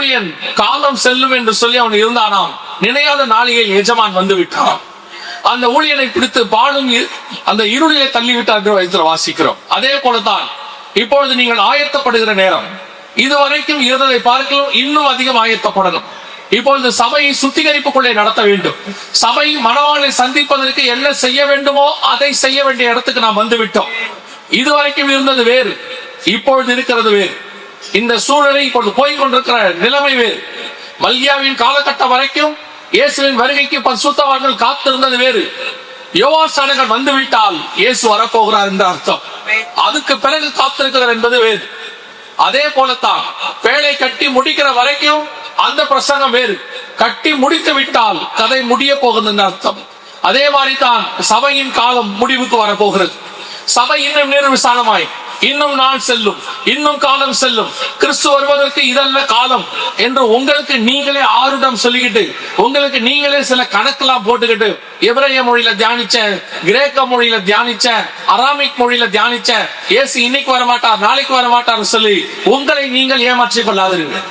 ஊழியன் காலம் செல்லும் என்று சொல்லி அவன் இருந்தானாம். நினையாத நாளிகையில் எஜமான் வந்து விட்டான். அந்த ஊழியனை பிடித்து பாழும் அந்த இருளிலே தள்ளிவிட்டார் என்று வாசிக்கிறோம். அதே போலதான் இப்பொழுது நீங்கள் ஆயத்தப்படுகிற நேரம். இதுவரைக்கும் இருந்ததை பார்க்கலாம், இன்னும் அதிகம் ஆயத்தப்படணும். இப்பொழுது சபையை சுத்திகரிப்புக்குள்ளே நடத்த வேண்டும். சபை மணவாளனை சந்திப்பதற்கு என்ன செய்ய வேண்டுமோ அதை செய்ய வேண்டிய இடத்துக்கு நாம் வந்துவிட்டோம். இதுவரைக்கும் இருந்தது வேறு, இப்பொழுது இருக்கிறது வேறு. இந்த சூழலை இப்பொழுது போய்கொண்டிருக்கிற நிலைமை வேறு. மல்கியாவின் காலகட்டம் வரைக்கும் இயேசுவின் வருகைக்கு பரிசுத்தவான்கள் காத்திருந்தது வேறு. யோவான் வந்துவிட்டால் இயேசு வரப்போகிறார் என்ற அர்த்தம். அதுக்கு பிறகு காத்திருக்கிறார் என்பது வேறு. அதே போலத்தான் வேலை கட்டி முடிக்கிற வரைக்கும் அந்த பிரசங்கம் வேறு. கட்டி முடித்து விட்டால் கதை முடிய போகிறது என்ற அர்த்தம். அதே மாதிரி தான் சபையின் காலம் முடிவுக்கு வரப்போகிறது. சபை இன்னும் நிர்விசாலமாய் இன்னும் நாள் செல்லும், இன்னும் காலம் செல்லும். கிறிஸ்து வருவதற்கு இதல்ல காலம் என்று உங்களுக்கு நீங்களே ஆருடம் சொல்லிக்கிட்டு, உங்களுக்கு நீங்களே சில கணக்கெல்லாம் போட்டுக்கிட்டு, எபிரேய மொழியில தியானிச்ச, கிரேக்க மொழியில தியானிச்ச, அராமிக் மொழியில தியானிச்ச, இயேசு இன்னைக்கு வரமாட்டார் நாளைக்கு வரமாட்டார் சொல்லி உங்களை நீங்கள் ஏமாற்றிக் கொள்ளாதீர்கள்.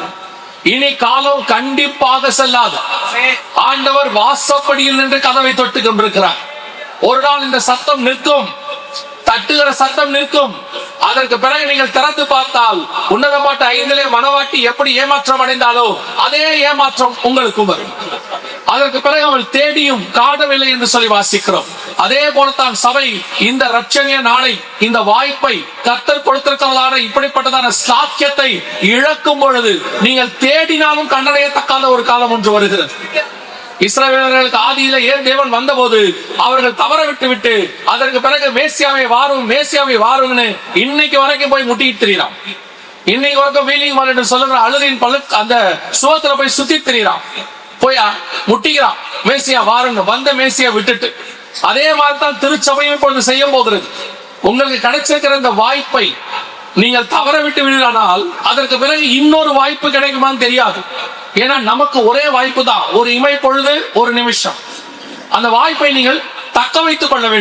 இனி காலம் கண்டிப்பாக செல்லாது. ஆண்டவர் வாசப்படியில் நின்று கதவை தொட்டு கொண்டிருக்கிறார். ஒரு நாள் இந்த சத்தம் நிற்கும், தட்டுகிற சத்தம் நிற்கும். அதற்கு பிறகு நீங்கள் திறந்து பார்த்தால் உன்னதமாட்ட 5 மனவாட்டி எப்படி ஏமாற்றம் அடைந்தாலோ அதே ஏமாற்றம் உங்களுக்கும் வரும். அதற்கு பிறகு அவள் தேடியும் காணவில்லை என்று சொல்லி வாசிக்கிறோம். அதே போலத்தான் சபை இந்த ரட்சணிய நாளை, இந்த வாய்ப்பை, கர்த்தர் கொடுத்திருக்கிறதான இப்படிப்பட்டதான சாக்கியத்தை இழக்கும் பொழுது நீங்கள் தேடினாலும் கண்டடையத்தக்காத ஒரு காலம் ஒன்று வருகிறது. இஸ்ரவேலர்களுக்கு ஆதியில ஏன் தேவன் வந்த போது அவர்கள் தவற விட்டு அதற்கு பிறகு மேசியாவை வாரும்னு இன்னைக்கு வரைக்கும் போய் முட்டிட்டு திரியறான். இன்னைக்கு வரைக்கும் வீலிங் மால் என்று சொல்லுற அழுதின் பழுக்கு அந்த சுவத்துல போய் சுத்தி திரியறான், போய் முட்டிக்கிறான். மேசியா வாருன்னு வந்த மேசியா விட்டுட்டு. அதே மாதிரி தான் திருச்சபையும் இப்பொழுது செய்ய போகிறது. உங்களுக்கு கிடைச்சிருக்கிற இந்த வாய்ப்பை நீங்கள் தவற விட்டு விடுறானால் அதற்கு பிறகு இன்னொரு வாய்ப்பு கிடைக்குமான்னு தெரியாது. ஏன்னா நமக்கு ஒரே வாய்ப்பு தான், ஒரு இமை பொழுது, ஒரு நிமிஷம். அந்த வாய்ப்பை நீங்கள் தக்க வைத்துக் கொள்ள வேண்டும்.